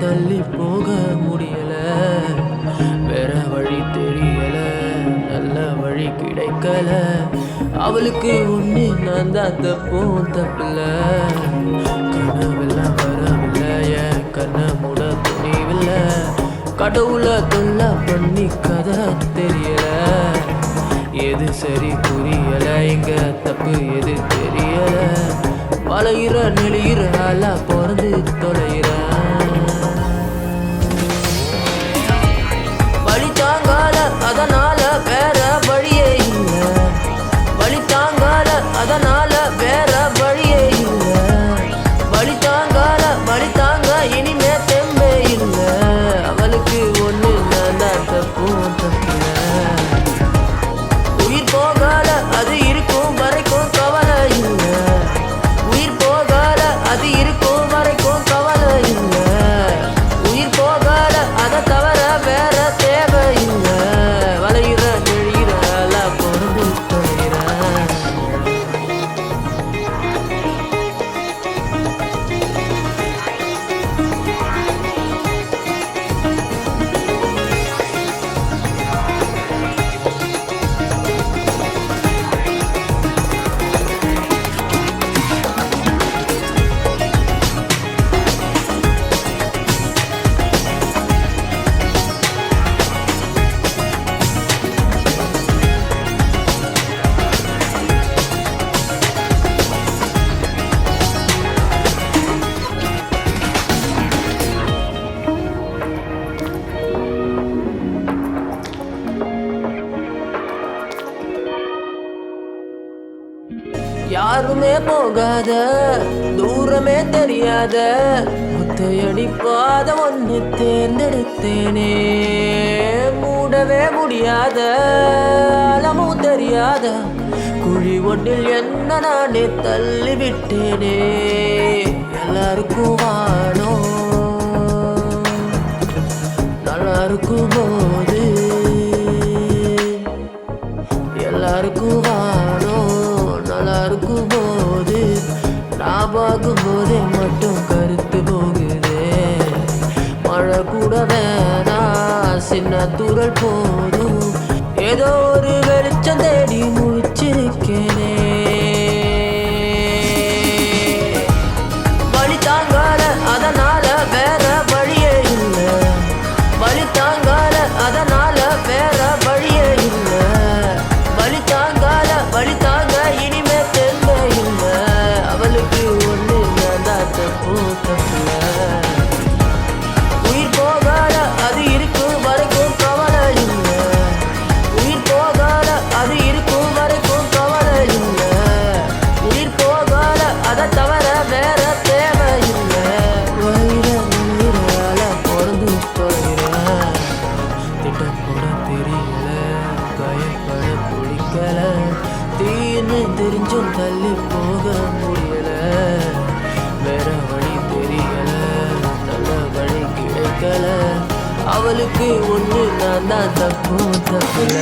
தள்ளி போக முடியல. வேற வழி தெரியல, நல்ல வழி கிடைக்கல. அவளுக்கு ஒண்ணு நான் தான் தப்பும் தப்பில்ல. கனவெல்லாம் வரவில்லை, என் கண்ண மூட துணிவில்லை. கடவுளை தொல்லை பண்ணி கதை தெரியல. எது சரி புரியல, எங்க தப்பு எது தெரியல. வளையிற நெளியிற ஆளா பிறந்து தொலைகிற. வழி தாங்கால அதனால வேற வழியே இல்லை. வழி தாங்கால அதனால வேற வழியே இல்லை. வழி தாங்கால வழி தாங்க இனிமே தெம்பே இல்லை. அவளுக்கு ஒண்ணு நான் தான் தப்பும் தப்பில்ல. உயிர் போகால அது இருக்கும் வரைக்கும் கவலை இல்லை. உயிர் போகால அது இருக்கும் வரைக்கும் கவலை இல்லை. உயிர் போகால அதை தவிர வேற தேவை இல்லை. வளையிற நெழியிற பொருந்து தொலைகிற. யாருமே போகாத தூரமே தெரியாத முத்தையடி பாத ஒன்று தேர்ந்தெடுத்தேனே. மூடவே முடியாத அளமும் தெரியாத குழி ஒன்றில் என்ன நானே தள்ளிவிட்டேனே. எல்லாருக்கும் வானோம் நல்லா இருக்கும் போது, எல்லாருக்கும் வானோம் நல்லா இருக்கும் போது, நான் பார்க்கும் போதே மட்டும் கருத்து போகுதே. மழை கூட வேணா சின்ன தூரல் போதும். ஏதோ ஒரு வெளிச்சம் தேடி முழிச்சிருக்கேனே. வழி தாங்கால அதனால வேற வழியே இல்லை. வழி தாங்கால அதனால வேற வழியே இல்லை. வழி தாங்கால வழி தாங்க இனிமே தெம்ப இல்லை. அவளுக்கு ஒண்ணு நான் தான் தப்பும் தப்பில்ல. உயிர் போகால அது இருக்கும் வரைக்கும் கவலை இல்லை. உயிர் போகால அது இருக்கும் வரைக்கும் கவலை இல்லை. உயிர் போகால அதை தவிர வேற தேவை இல்லை. வயிற நுழையிறால பிறந்து தொலைகிறேன். திட்டம் போட தெரியல, பயப்பட பிடிக்கல. தீன்னு தெரிஞ்சும் தள்ளி போக முடியல. வேற வழி தெரியல, நல்ல வழி கிடைக்கல. அவளுக்கு ஒண்ணு நான் தான் தப்பும் தப்பில்ல.